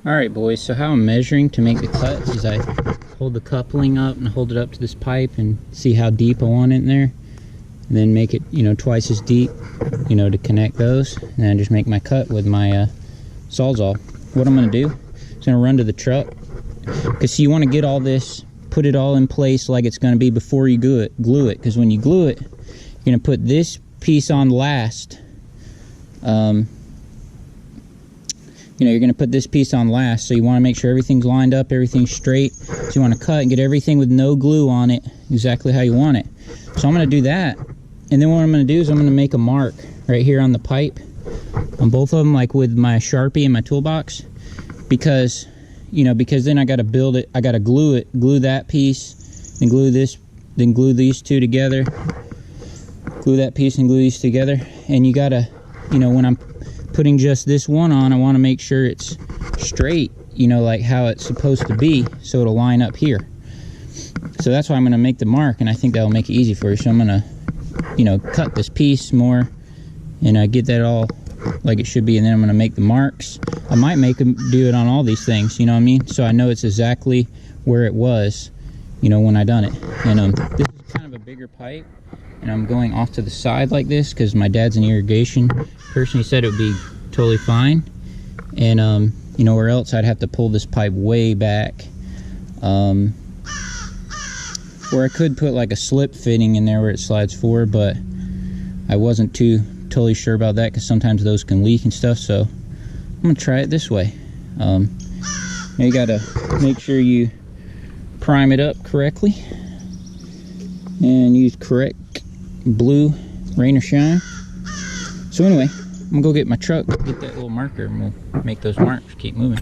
Alright boys, so how I'm measuring to make the cuts is I hold the coupling up and hold it up to this pipe and see how deep I want it in there. And then make it, you know, twice as deep, you know, to connect those. And then I just make my cut with my Sawzall. What I'm going to do is going to run to the truck. Because you want to get all this, put it all in place like it's going to be before you glue it. Because when you glue it, you're going to put this piece on last. You know, you're going to put this piece on last, so you want to make sure everything's lined up, everything's straight. So you want to cut and get everything with no glue on it exactly how you want it. So I'm going to do that, and then what I'm going to do is I'm going to make a mark right here on the pipe on both of them, like with my Sharpie and my toolbox, because, you know, because then I got to build it, I got to glue it, glue that piece, then glue this, then glue these two together, glue that piece and glue these together. And you got to, you know, when I'm putting just this one on, I want to make sure it's straight, you know, like how it's supposed to be, so it'll line up here. So that's why I'm going to make the mark, and I think that'll make it easy for you. So I'm going to, you know, cut this piece more and get that all like it should be, and then I'm going to make the marks. I might make them do it on all these things, you know what I mean, so I know it's exactly where it was, you know, when I done it. And this is kind of a bigger pipe, and I'm going off to the side like this because my dad's an irrigation person. He said it would be totally fine, and you know, or else I'd have to pull this pipe way back, or I could put like a slip fitting in there where it slides forward, but I wasn't totally sure about that because sometimes those can leak and stuff. So I'm gonna try it this way. You gotta make sure you prime it up correctly and use correct blue, rain or shine. So anyway, I'm gonna go get my truck, get that little marker, and we'll make those marks, keep moving.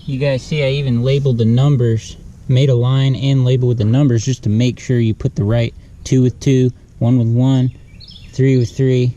You guys see I even labeled the numbers, made a line and label with the numbers just to make sure you put the right 2 with 2, 1 with 1, 3 with 3.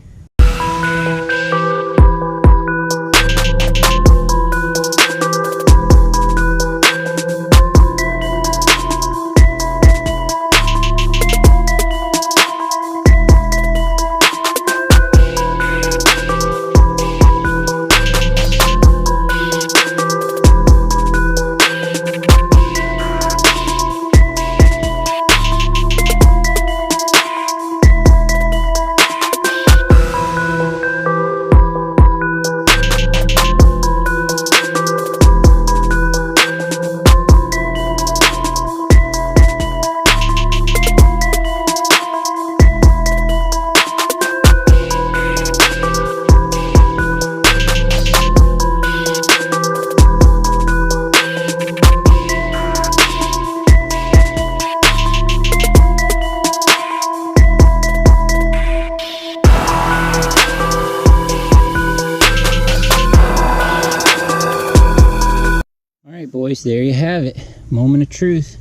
Boys, there you have it. Moment of truth.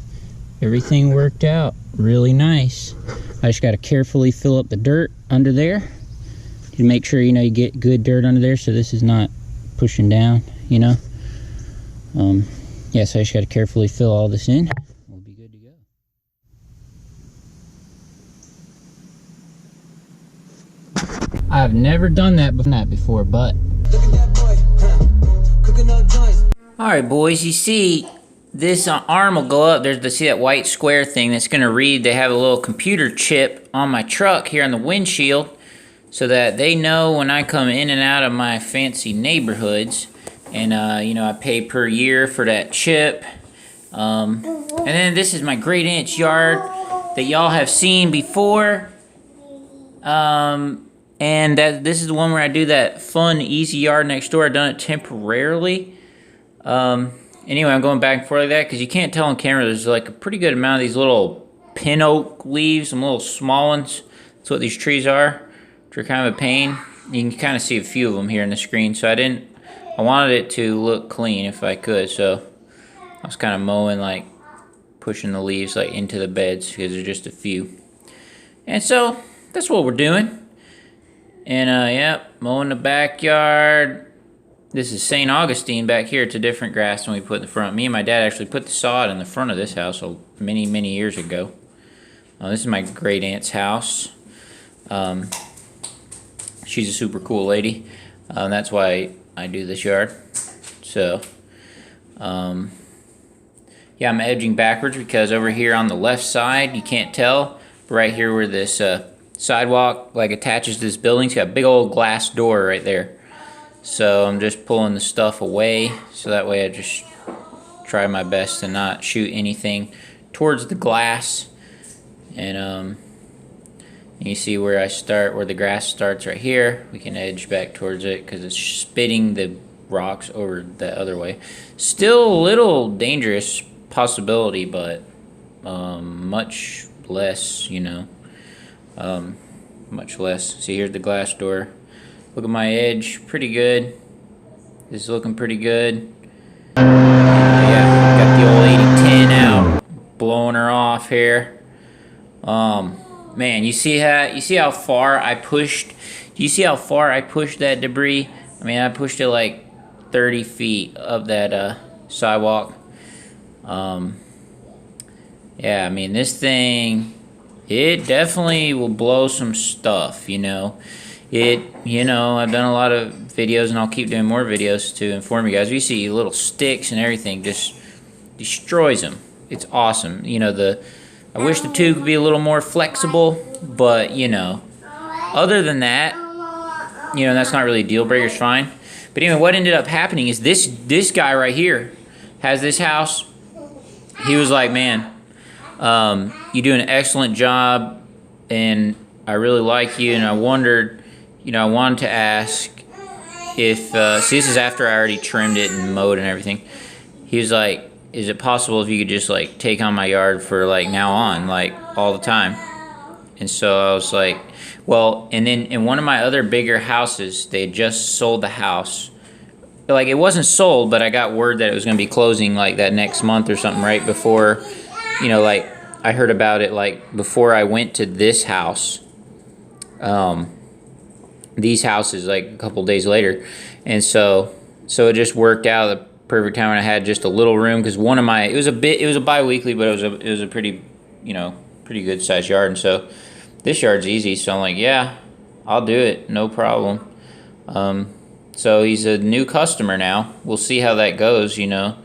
Everything worked out really nice. I just got to carefully fill up the dirt under there to make sure, you know, you get good dirt under there so this is not pushing down, you know. Yeah, so I just got to carefully fill all this in. We'll be good to go. I've never done that before, but alright boys, you see this arm will go up. See that white square thing that's going to read. They have a little computer chip on my truck here on the windshield so that they know when I come in and out of my fancy neighborhoods. And you know, I pay per year for that chip. And then this is my great aunt's yard that y'all have seen before. And this is the one where I do that fun easy yard next door. I've done it temporarily. Anyway, I'm going back and forth like that because you can't tell on camera. There's like a pretty good amount of these little pin oak leaves, some little small ones. That's what these trees are. They're kind of a pain. You can kind of see a few of them here in the screen. So I wanted it to look clean if I could. So I was kind of mowing, like pushing the leaves like into the beds because there's just a few. And so that's what we're doing. And yeah, mowing the backyard. This is St. Augustine back here. It's a different grass than we put in the front. Me and my dad actually put the sod in the front of this house many, many years ago. This is my great aunt's house. She's a super cool lady. That's why I do this yard. So, yeah, I'm edging backwards because over here on the left side, you can't tell, but right here where this sidewalk like attaches to this building, it's got a big old glass door right there. So I'm just pulling the stuff away, so that way I just try my best to not shoot anything towards the glass. And you see where I start, where the grass starts right here. We can edge back towards it because it's spitting the rocks over the other way. Still a little dangerous possibility, but much less, you know. Much less. See, here's the glass door. Look at my edge, pretty good. This is looking pretty good. Yeah, got the old 80-10 out, blowing her off here. Man, you see how far I pushed? Do you see how far I pushed that debris? I mean, I pushed it like 30 feet up that sidewalk. Yeah, I mean, this thing, it definitely will blow some stuff, you know. I've done a lot of videos, and I'll keep doing more videos to inform you guys. You see little sticks and everything, just destroys them. It's awesome. You know, I wish the tube could be a little more flexible, but, you know, other than that, you know, that's not really a deal breaker, it's fine. But anyway, what ended up happening is this guy right here has this house. He was like, man, you do an excellent job, and I really like you, and I wondered, you know, I wanted to ask if, see, this is after I already trimmed it and mowed and everything. He was like, is it possible if you could just, like, take on my yard for, like, now on, like, all the time? And so I was like, well, and then in one of my other bigger houses, they had just sold the house. Like, it wasn't sold, but I got word that it was going to be closing, like, that next month or something, right before, you know, like, I heard about it, like, before I went to this house. These houses, like, a couple days later. And so it just worked out the perfect time when I had just a little room, because one of my, it was a bi-weekly, but it was a pretty, you know, pretty good sized yard. And so this yard's easy, so I'm like, yeah, I'll do it, no problem. So he's a new customer now. We'll see how that goes, you know.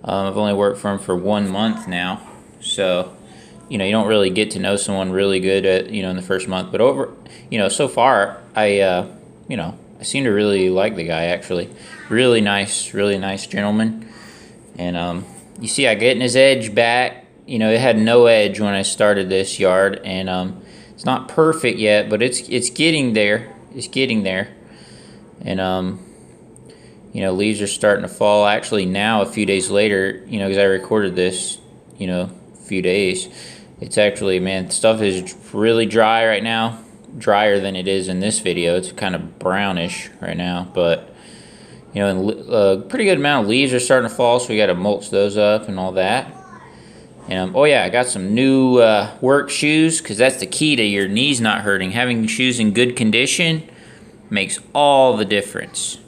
I've only worked for him for 1 month now, so, you know, you don't really get to know someone really good at, you know, in the first month. But over, you know, so far, I seem to really like the guy, actually. Really nice gentleman. And you see, I getting his edge back. You know, it had no edge when I started this yard, and it's not perfect yet, but it's getting there. It's getting there. And you know, leaves are starting to fall. Actually, now a few days later, you know, because I recorded this, you know, a few days. It's actually, man, stuff is really dry right now. Drier than it is in this video. It's kind of brownish right now, but you know, and a pretty good amount of leaves are starting to fall, so we got to mulch those up and all that. And oh yeah, I got some new work shoes, because that's the key to your knees not hurting. Having shoes in good condition makes all the difference.